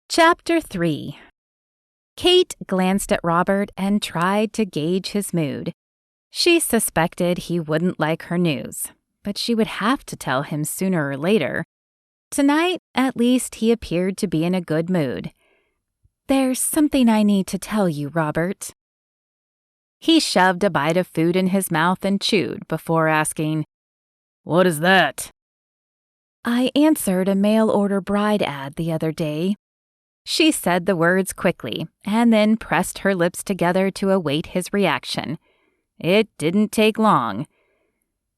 Chapter 3. Kate glanced at Robert and tried to gauge his mood. She suspected he wouldn't like her news, but she would have to tell him sooner or later. Tonight, at least, he appeared to be in a good mood. "There's something I need to tell you, Robert." He shoved a bite of food in his mouth and chewed before asking, "What is that?" "I answered a mail-order bride ad the other day." She said the words quickly and then pressed her lips together to await his reaction. It didn't take long.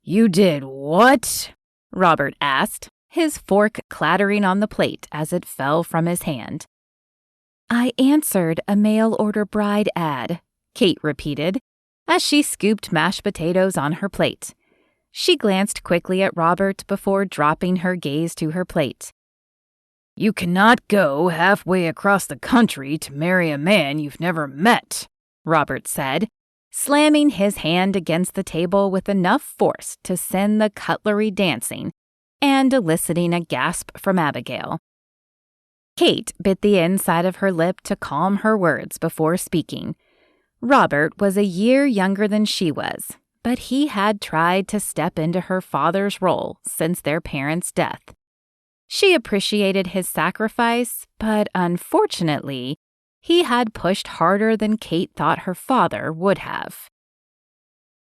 "You did what?" Robert asked, his fork clattering on the plate as it fell from his hand. "I answered a mail-order bride ad," Kate repeated, as she scooped mashed potatoes on her plate. She glanced quickly at Robert before dropping her gaze to her plate. "You cannot go halfway across the country to marry a man you've never met," Robert said, slamming his hand against the table with enough force to send the cutlery dancing and eliciting a gasp from Abigail. Kate bit the inside of her lip to calm her words before speaking. Robert was a year younger than she was, but he had tried to step into her father's role since their parents' death. She appreciated his sacrifice, but unfortunately, he had pushed harder than Kate thought her father would have.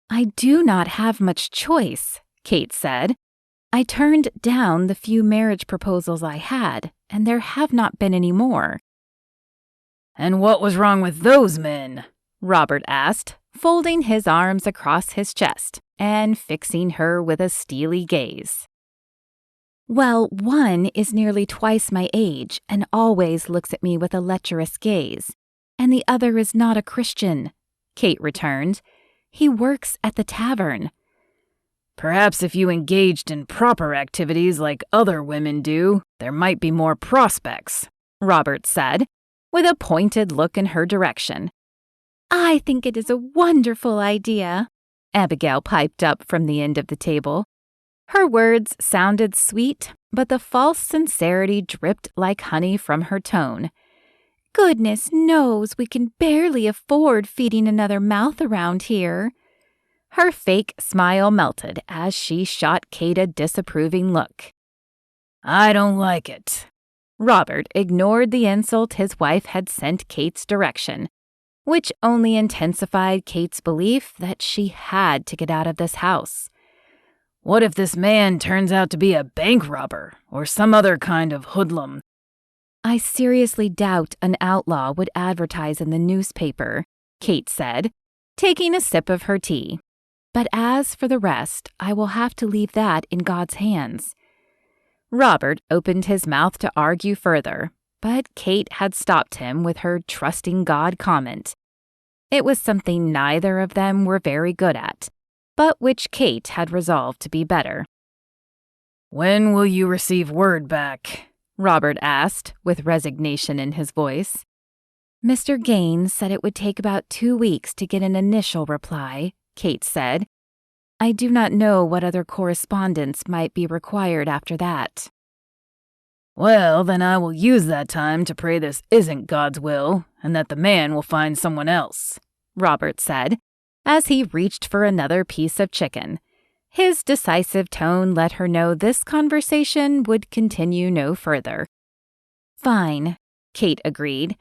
"I do not have much choice," Kate said. "I turned down the few marriage proposals I had, and there have not been any more." "And what was wrong with those men?" Robert asked, folding his arms across his chest and fixing her with a steely gaze. "Well, one is nearly twice my age and always looks at me with a lecherous gaze, and the other is not a Christian," Kate returned. "He works at the tavern." "Perhaps if you engaged in proper activities like other women do, there might be more prospects," Robert said, with a pointed look in her direction. "I think it is a wonderful idea," Abigail piped up from the end of the table. Her words sounded sweet, but the false sincerity dripped like honey from her tone. "Goodness knows we can barely afford feeding another mouth around here." Her fake smile melted as she shot Kate a disapproving look. "I don't like it." Robert ignored the insult his wife had sent Kate's direction, which only intensified Kate's belief that she had to get out of this house. "What if this man turns out to be a bank robber or some other kind of hoodlum?" "I seriously doubt an outlaw would advertise in the newspaper," Kate said, taking a sip of her tea. "But as for the rest, I will have to leave that in God's hands." Robert opened his mouth to argue further, but Kate had stopped him with her trusting God comment. It was something neither of them were very good at, but which Kate had resolved to be better. "When will you receive word back?" Robert asked, with resignation in his voice. "Mr. Gaines said it would take about 2 weeks to get an initial reply," Kate said. "I do not know what other correspondence might be required after that." "Well, then I will use that time to pray this isn't God's will and that the man will find someone else," Robert said, as he reached for another piece of chicken. His decisive tone let her know this conversation would continue no further. "Fine," Kate agreed,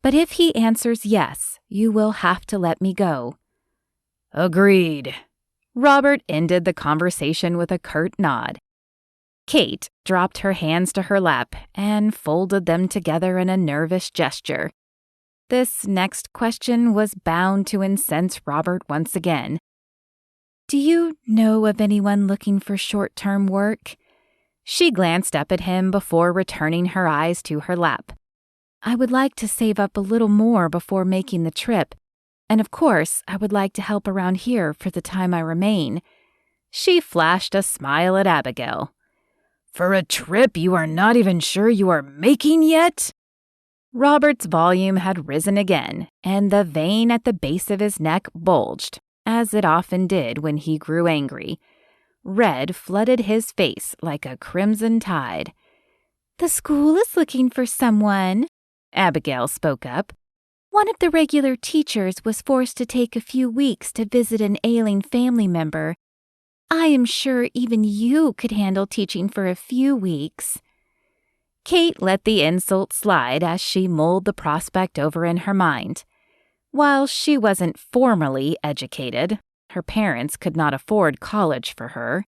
"but if he answers yes, you will have to let me go." "Agreed." Robert ended the conversation with a curt nod. Kate dropped her hands to her lap and folded them together in a nervous gesture. This next question was bound to incense Robert once again. "Do you know of anyone looking for short-term work?" She glanced up at him before returning her eyes to her lap. "I would like to save up a little more before making the trip, and of course I would like to help around here for the time I remain." She flashed a smile at Abigail. "For a trip you are not even sure you are making yet?" Robert's volume had risen again, and the vein at the base of his neck bulged, as it often did when he grew angry. Red flooded his face like a crimson tide. "The school is looking for someone," Abigail spoke up. "One of the regular teachers was forced to take a few weeks to visit an ailing family member. I am sure even you could handle teaching for a few weeks." Kate let the insult slide as she mulled the prospect over in her mind. While she wasn't formally educated, her parents could not afford college for her.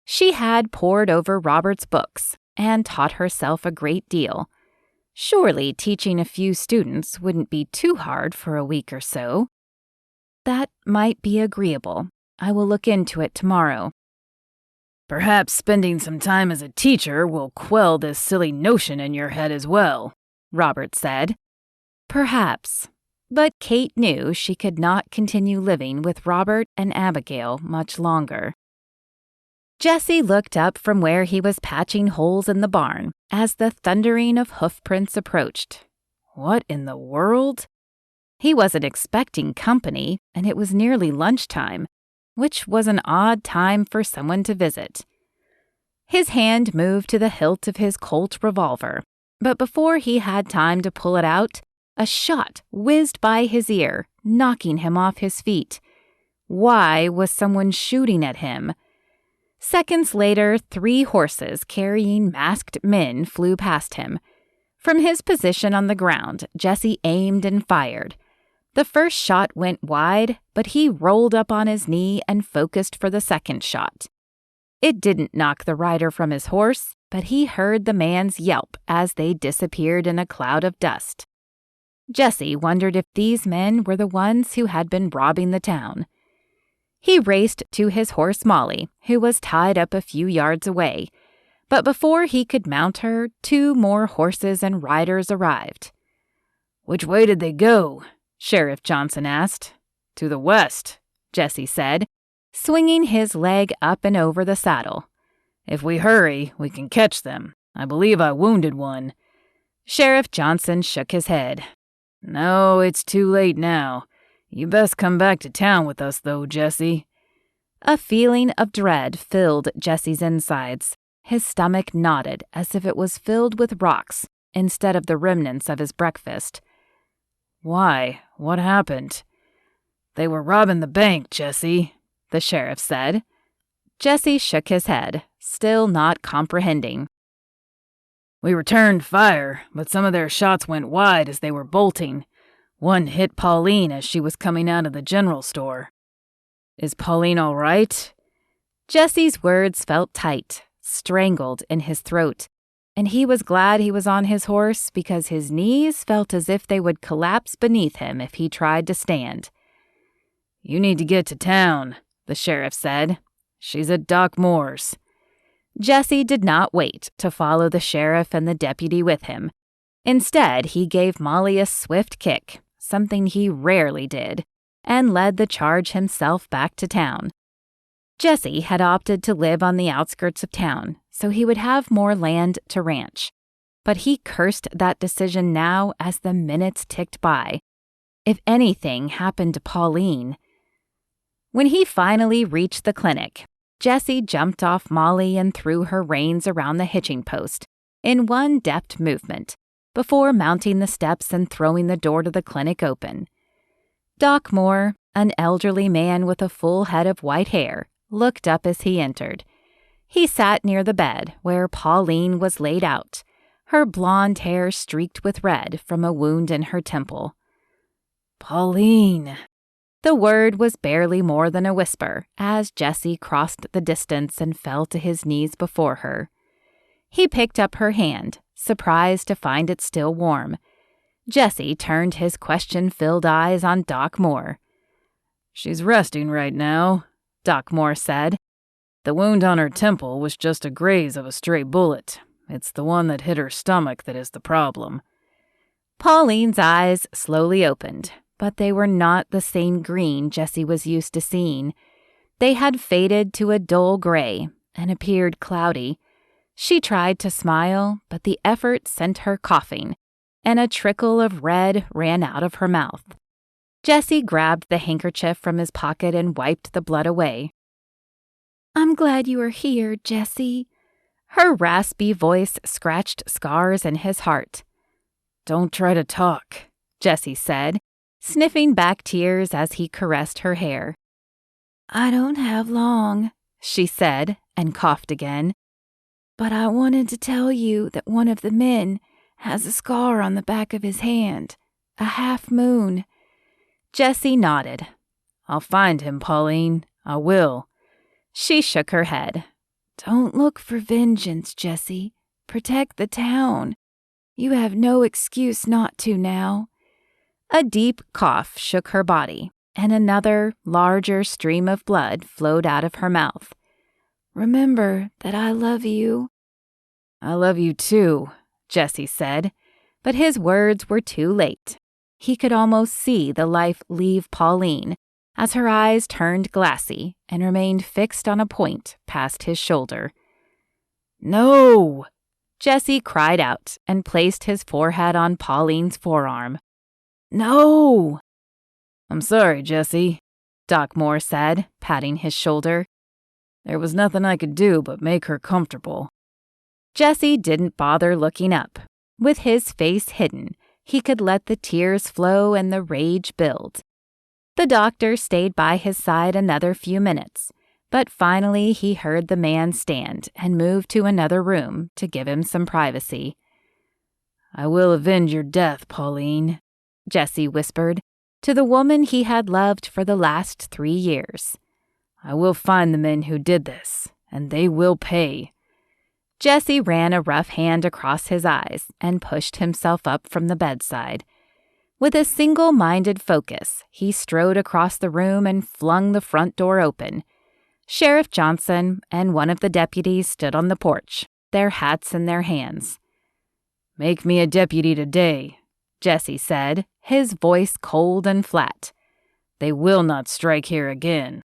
She had pored over Robert's books and taught herself a great deal. Surely teaching a few students wouldn't be too hard for a week or so. "That might be agreeable. I will look into it tomorrow." "Perhaps spending some time as a teacher will quell this silly notion in your head as well," Robert said. Perhaps. But Kate knew she could not continue living with Robert and Abigail much longer. Jesse looked up from where he was patching holes in the barn as the thundering of hoofprints approached. What in the world? He wasn't expecting company, and it was nearly lunchtime, which was an odd time for someone to visit. His hand moved to the hilt of his Colt revolver, but before he had time to pull it out, a shot whizzed by his ear, knocking him off his feet. Why was someone shooting at him? Seconds later, 3 horses carrying masked men flew past him. From his position on the ground, Jesse aimed and fired. The first shot went wide, but he rolled up on his knee and focused for the second shot. It didn't knock the rider from his horse, but he heard the man's yelp as they disappeared in a cloud of dust. Jesse wondered if these men were the ones who had been robbing the town. He raced to his horse Molly, who was tied up a few yards away. But before he could mount her, 2 more horses and riders arrived. "Which way did they go?" Sheriff Johnson asked. "To the west," Jesse said, swinging his leg up and over the saddle. "If we hurry, we can catch them. I believe I wounded one." Sheriff Johnson shook his head. "No, it's too late now. You best come back to town with us, though, Jesse." A feeling of dread filled Jesse's insides. His stomach knotted as if it was filled with rocks instead of the remnants of his breakfast. "Why? What happened?" "They were robbing the bank, Jesse," the sheriff said. Jesse shook his head, still not comprehending. "We returned fire, but some of their shots went wide as they were bolting. One hit Pauline as she was coming out of the general store." "Is Pauline all right?" Jesse's words felt tight, strangled in his throat, and he was glad he was on his horse because his knees felt as if they would collapse beneath him if he tried to stand. "You need to get to town," the sheriff said. "She's at Doc Moore's." Jesse did not wait to follow the sheriff and the deputy with him. Instead, he gave Molly a swift kick, something he rarely did, and led the charge himself back to town. Jesse had opted to live on the outskirts of town, so he would have more land to ranch. But he cursed that decision now as the minutes ticked by. If anything happened to Pauline. When he finally reached the clinic, Jesse jumped off Molly and threw her reins around the hitching post in one deft movement, before mounting the steps and throwing the door to the clinic open. Doc Moore, an elderly man with a full head of white hair, looked up as he entered. He sat near the bed where Pauline was laid out, her blonde hair streaked with red from a wound in her temple. "Pauline." The word was barely more than a whisper as Jesse crossed the distance and fell to his knees before her. He picked up her hand, surprised to find it still warm. Jesse turned his question-filled eyes on Doc Moore. "She's resting right now," Doc Moore said. "The wound on her temple was just a graze of a stray bullet. It's the one that hit her stomach that is the problem." Pauline's eyes slowly opened, but they were not the same green Jesse was used to seeing. They had faded to a dull gray and appeared cloudy. She tried to smile, but the effort sent her coughing, and a trickle of red ran out of her mouth. Jesse grabbed the handkerchief from his pocket and wiped the blood away. "I'm glad you are here, Jesse." Her raspy voice scratched scars in his heart. Don't try to talk, Jesse said, sniffing back tears as he caressed her hair. I don't have long, she said, and coughed again. But I wanted to tell you that one of the men has a scar on the back of his hand, a half moon. Jesse nodded. I'll find him, Pauline. I will. She shook her head. Don't look for vengeance, Jesse. Protect the town. You have no excuse not to now. A deep cough shook her body, and another, larger stream of blood flowed out of her mouth. Remember that I love you. I love you too, Jesse said, but his words were too late. He could almost see the life leave Pauline as her eyes turned glassy and remained fixed on a point past his shoulder. No! Jesse cried out and placed his forehead on Pauline's forearm. No! I'm sorry, Jesse, Doc Moore said, patting his shoulder. There was nothing I could do but make her comfortable. Jesse didn't bother looking up. With his face hidden, he could let the tears flow and the rage build. The doctor stayed by his side another few minutes, but finally he heard the man stand and move to another room to give him some privacy. I will avenge your death, Pauline, Jesse whispered to the woman he had loved for the last 3 years. I will find the men who did this, and they will pay. Jesse ran a rough hand across his eyes and pushed himself up from the bedside. With a single-minded focus, he strode across the room and flung the front door open. Sheriff Johnson and one of the deputies stood on the porch, their hats in their hands. Make me a deputy today, Jesse said, his voice cold and flat. They will not strike here again.